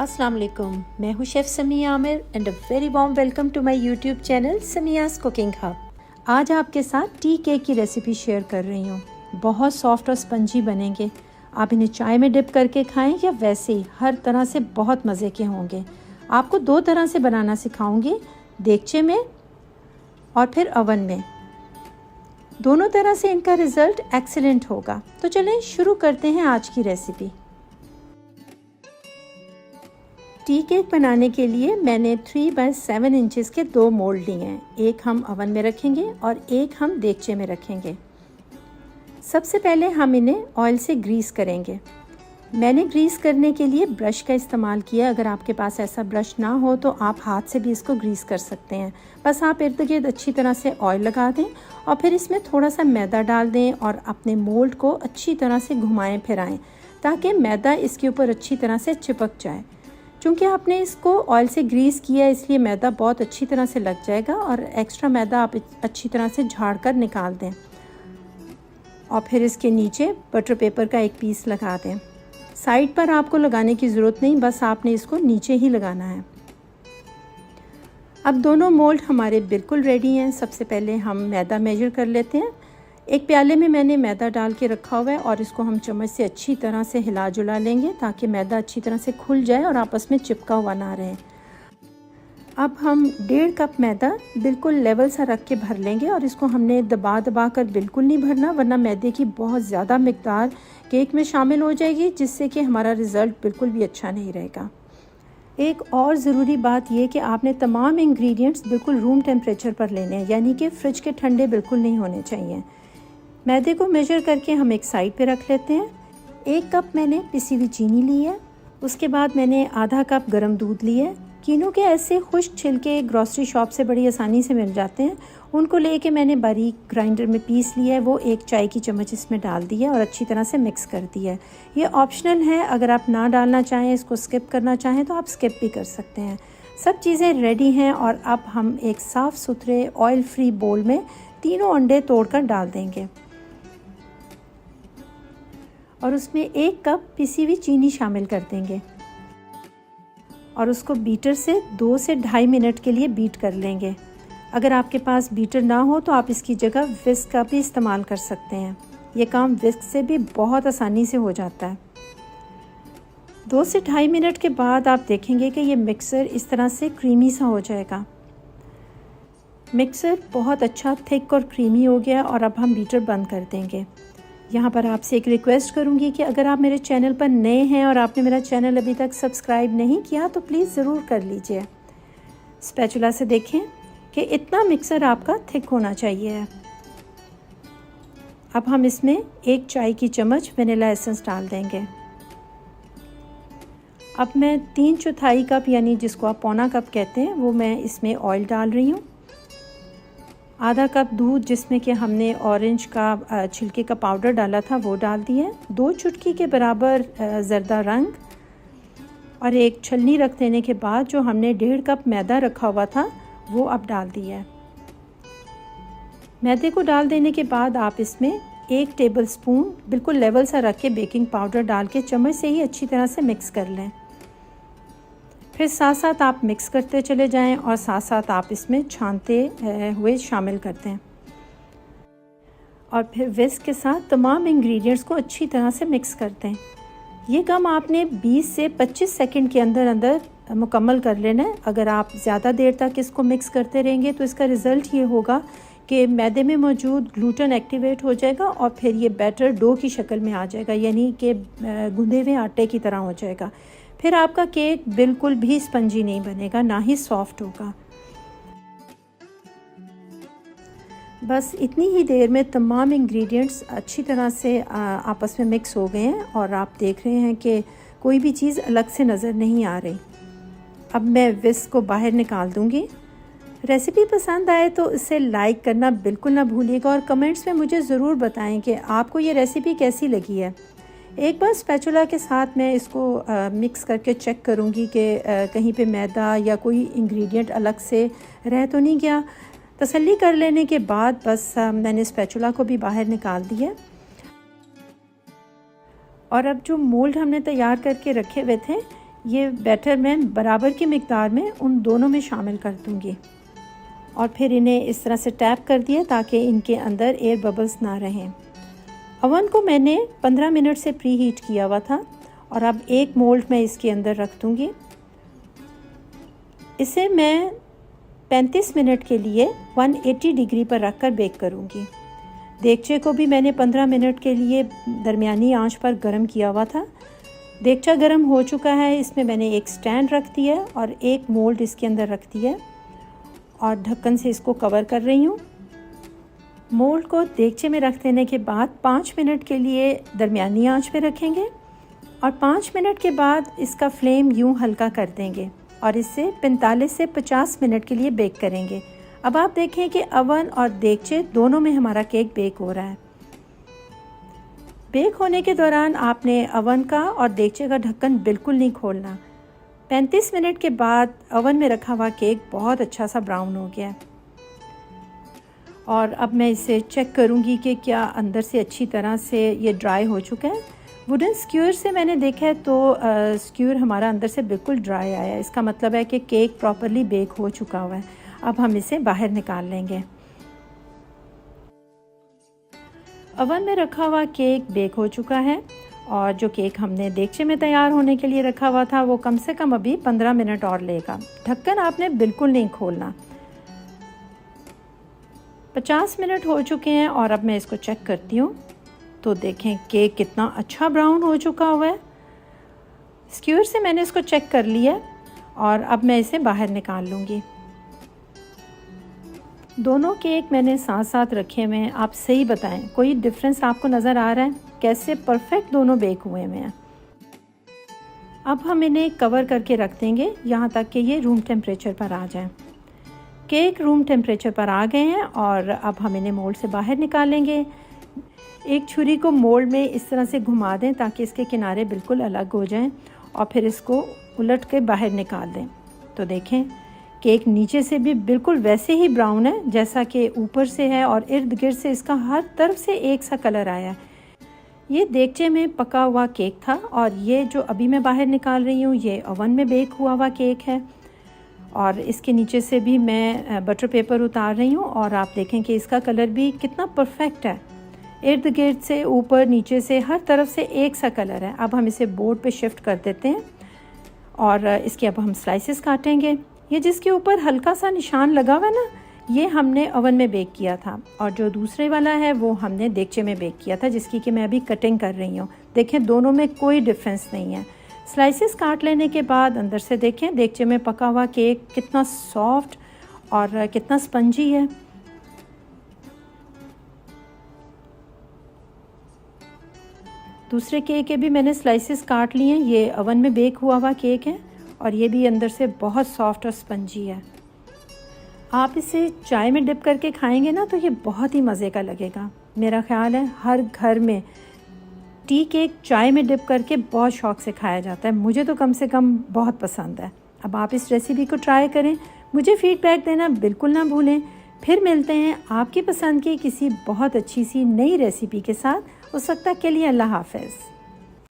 अस्सलाम वालेकुम, मैं हूँ chef Samiya Aamir and a very warm welcome to my YouTube channel Samiya's cooking hub. आज आपके साथ टी केक की रेसिपी शेयर कर रही हूँ। बहुत सॉफ्ट और स्पंजी बनेंगे। आप इन्हें चाय में डिप करके खाएं या वैसे ही, हर तरह से बहुत मज़े के होंगे। आपको दो तरह से बनाना सिखाऊंगी, देगचे में और फिर अवन में। दोनों तरह से इनका रिज़ल्ट एक्सीलेंट होगा। तो चलें शुरू करते हैं आज की रेसिपी। टी केक बनाने के लिए मैंने 3 बाय 7 इंचेस के 2 मोल्ड लिए हैं। एक हम अवन में रखेंगे और एक हम देगचे में रखेंगे। सबसे पहले हम इन्हें ऑयल से ग्रीस करेंगे। मैंने ग्रीस करने के लिए ब्रश का इस्तेमाल किया। अगर आपके पास ऐसा ब्रश ना हो तो आप हाथ से भी इसको ग्रीस कर सकते हैं। बस आप इर्द गिर्द अच्छी तरह से ऑयल लगा दें और फिर इसमें थोड़ा सा मैदा डाल दें और अपने मोल्ड को अच्छी तरह से घुमाएं फिराएं ताकि मैदा इसके ऊपर अच्छी तरह से चिपक जाए। चूँकि आपने इसको ऑयल से ग्रीस किया इसलिए मैदा बहुत अच्छी तरह से लग जाएगा और एक्स्ट्रा मैदा आप अच्छी तरह से झाड़ कर निकाल दें और फिर इसके नीचे बटर पेपर का एक पीस लगा दें। साइड पर आपको लगाने की ज़रूरत नहीं, बस आपने इसको नीचे ही लगाना है। अब दोनों मोल्ड हमारे बिल्कुल रेडी हैं। सबसे पहले हम मैदा मेजर कर लेते हैं। एक प्याले में मैंने मैदा डाल के रखा हुआ है और इसको हम चम्मच से अच्छी तरह से हिला जुला लेंगे ताकि मैदा अच्छी तरह से खुल जाए और आपस में चिपका हुआ ना रहे। अब हम 1.5 कप मैदा बिल्कुल लेवल सा रख के भर लेंगे और इसको हमने दबा दबा कर बिल्कुल नहीं भरना, वरना मैदे की बहुत ज़्यादा मिकदार केक में शामिल हो जाएगी जिससे कि हमारा रिज़ल्ट बिल्कुल भी अच्छा नहीं रहेगा। एक और ज़रूरी बात यह कि आपने तमाम इंग्रेडिएंट्स बिल्कुल रूम टेम्परेचर पर लेने हैं, यानी कि फ्रिज के ठंडे बिल्कुल नहीं होने चाहिए। मैदे को मेजर करके हम एक साइड पे रख लेते हैं। 1 कप मैंने पिसी हुई चीनी ली है। उसके बाद मैंने आधा कप गर्म दूध लिया है। कीनों के ऐसे खुश्क छिलके ग्रॉसरी शॉप से बड़ी आसानी से मिल जाते हैं। उनको लेके मैंने बारीक ग्राइंडर में पीस लिया है। वो 1 चाय की चम्मच इसमें डाल दिया और अच्छी तरह से मिक्स कर दिया है। ये ऑप्शनल है, अगर आप ना डालना चाहें, इसको स्किप करना चाहें तो आप स्किप भी कर सकते हैं। सब चीज़ें रेडी हैं और अब हम एक साफ़ सुथरे ऑयल फ्री बोल में तीनों अंडे तोड़कर डाल देंगे और उसमें 1 कप पिसी हुई चीनी शामिल कर देंगे और उसको बीटर से 2 से 2.5 मिनट के लिए बीट कर लेंगे। अगर आपके पास बीटर ना हो तो आप इसकी जगह विस्क का भी इस्तेमाल कर सकते हैं। ये काम विस्क से भी बहुत आसानी से हो जाता है। 2 से 2.5 मिनट के बाद आप देखेंगे कि ये मिक्सर इस तरह से क्रीमी सा हो जाएगा। मिक्सर बहुत अच्छा थिक और क्रीमी हो गया और अब हम बीटर बंद कर देंगे। यहाँ पर आपसे एक रिक्वेस्ट करूँगी कि अगर आप मेरे चैनल पर नए हैं और आपने मेरा चैनल अभी तक सब्सक्राइब नहीं किया तो प्लीज़ ज़रूर कर लीजिए। स्पैचुला से देखें कि इतना मिक्सर आपका थिक होना चाहिए। अब हम इसमें 1 चाय की चम्मच वनीला एसेंस डाल देंगे। अब मैं 3/4 कप यानी जिसको आप पौना कप कहते हैं वो मैं इसमें ऑयल डाल रही हूँ। आधा कप दूध जिसमें कि हमने ऑरेंज का छिलके का पाउडर डाला था वो डाल दिया है। 2 चुटकी के बराबर ज़र्दा रंग और एक छलनी रख देने के बाद जो हमने 1.5 कप मैदा रखा हुआ था वो अब डाल दिया है। मैदे को डाल देने के बाद आप इसमें 1 टेबलस्पून बिल्कुल लेवल सा रख के बेकिंग पाउडर डाल के चम्मच से ही अच्छी तरह से मिक्स कर लें। फिर साथ साथ आप मिक्स करते चले जाएं और साथ साथ आप इसमें छानते हुए शामिल करते हैं और फिर विस्क के साथ तमाम इंग्रेडिएंट्स को अच्छी तरह से मिक्स करते हैं। ये काम आपने 20 से 25 सेकंड के अंदर अंदर मुकम्मल कर लेना है। अगर आप ज़्यादा देर तक इसको मिक्स करते रहेंगे तो इसका रिज़ल्ट ये होगा कि मैदे में मौजूद ग्लूटेन एक्टिवेट हो जाएगा और फिर ये बैटर डो की शक्ल में आ जाएगा, यानी कि गूंदे हुए आटे की तरह हो जाएगा। फिर आपका केक बिल्कुल भी स्पंजी नहीं बनेगा, ना ही सॉफ्ट होगा। बस इतनी ही देर में तमाम इंग्रेडिएंट्स अच्छी तरह से आपस में मिक्स हो गए हैं और आप देख रहे हैं कि कोई भी चीज़ अलग से नज़र नहीं आ रही। अब मैं विस्क को बाहर निकाल दूंगी। रेसिपी पसंद आए तो इसे लाइक करना बिल्कुल ना भूलिएगा और कमेंट्स में मुझे ज़रूर बताएं कि आपको ये रेसिपी कैसी लगी है। एक बार स्पैचुला के साथ मैं इसको मिक्स करके चेक करूँगी कि कहीं पे मैदा या कोई इंग्रेडिएंट अलग से रह तो नहीं गया। तसल्ली कर लेने के बाद बस मैंने स्पैचुला को भी बाहर निकाल दिया और अब जो मोल्ड हमने तैयार करके रखे हुए थे ये बैटर मैं बराबर की मिकदार में उन दोनों में शामिल कर दूँगी और फिर इन्हें इस तरह से टैप कर दिया ताकि इनके अंदर एयर बबल्स ना रहें। ओवन को मैंने 15 मिनट से प्री हीट किया हुआ था और अब एक मोल्ड मैं इसके अंदर रख दूँगी। इसे मैं 35 मिनट के लिए 180 डिग्री पर रखकर बेक करूँगी। देगचे को भी मैंने 15 मिनट के लिए दरमियानी आंच पर गर्म किया हुआ था। देगचा गर्म हो चुका है, इसमें मैंने एक स्टैंड रख दिया और एक मोल्ड इसके अंदर रख दिया और ढक्कन से इसको कवर कर रही हूँ। मोल्ड को देगचे में रख देने के बाद 5 मिनट के लिए दरमियानी आंच पे रखेंगे और 5 मिनट के बाद इसका फ्लेम यूँ हल्का कर देंगे और इसे 45 से 50 मिनट के लिए बेक करेंगे। अब आप देखें कि ओवन और देगचे दोनों में हमारा केक बेक हो रहा है। बेक होने के दौरान आपने ओवन का और देगचे का ढक्कन बिल्कुल नहीं खोलना। 35 मिनट के बाद ओवन में रखा हुआ केक बहुत अच्छा सा ब्राउन हो गया है और अब मैं इसे चेक करूंगी कि क्या अंदर से अच्छी तरह से ये ड्राई हो चुका है। वुडन स्क्यूर से मैंने देखा है तो स्क्यूर हमारा अंदर से बिल्कुल ड्राई आया है। इसका मतलब है कि केक प्रॉपरली बेक हो चुका हुआ है। अब हम इसे बाहर निकाल लेंगे। ओवन में रखा हुआ केक बेक हो चुका है और जो केक हमने देगचे में तैयार होने के लिए रखा हुआ था वो कम से कम अभी 15 मिनट और लेगा। ढक्कन आपने बिल्कुल नहीं खोलना। 50 मिनट हो चुके हैं और अब मैं इसको चेक करती हूँ तो देखें केक कितना अच्छा ब्राउन हो चुका हुआ है। स्क्यूर से मैंने इसको चेक कर लिया और अब मैं इसे बाहर निकाल लूँगी। दोनों केक मैंने साथ साथ रखे हुए हैं। आप सही बताएं, कोई डिफरेंस आपको नज़र आ रहा है? कैसे परफेक्ट दोनों बेक हुए हैं। अब हम इन्हें कवर करके रख देंगे यहाँ तक कि ये रूम टेम्परेचर पर आ जाएं। केक रूम टेम्परेचर पर आ गए हैं और अब हम इन्हें मोल्ड से बाहर निकालेंगे। एक छुरी को मोल्ड में इस तरह से घुमा दें ताकि इसके किनारे बिल्कुल अलग हो जाएं और फिर इसको उलट के बाहर निकाल दें। तो देखें केक नीचे से भी बिल्कुल वैसे ही ब्राउन है जैसा कि ऊपर से है और इर्द गिर्द से इसका हर तरफ से एक सा कलर आया। ये देगचे में पका हुआ केक था और ये जो अभी मैं बाहर निकाल रही हूँ ये ओवन में बेक हुआ हुआ केक है और इसके नीचे से भी मैं बटर पेपर उतार रही हूँ और आप देखें कि इसका कलर भी कितना परफेक्ट है। इर्द गिर्द से ऊपर नीचे से हर तरफ से एक सा कलर है। अब हम इसे बोर्ड पे शिफ्ट कर देते हैं और इसके अब हम स्लाइसेस काटेंगे। ये जिसके ऊपर हल्का सा निशान लगा हुआ है ना, ये हमने ओवन में बेक किया था और जो दूसरे वाला है वो हमने देगचे में बेक किया था जिसकी कि मैं अभी कटिंग कर रही हूँ। देखें दोनों में कोई डिफरेंस नहीं है। स्लाइसेस काट लेने के बाद अंदर से देखें देगचे में पका हुआ केक कितना सॉफ्ट और कितना स्पंजी है। दूसरे केक के भी मैंने स्लाइसेस काट लिए हैं। ये ओवन में बेक हुआ हुआ केक है और ये भी अंदर से बहुत सॉफ्ट और स्पंजी है। आप इसे चाय में डिप करके खाएंगे ना तो ये बहुत ही मज़े का लगेगा। मेरा ख्याल है हर घर में टी केक चाय में डिप करके बहुत शौक़ से खाया जाता है। मुझे तो कम से कम बहुत पसंद है। अब आप इस रेसिपी को ट्राई करें, मुझे फ़ीडबैक देना बिल्कुल ना भूलें। फिर मिलते हैं आपकी पसंद की किसी बहुत अच्छी सी नई रेसिपी के साथ। उस वक्त तक के लिए अल्लाह हाफ़िज़।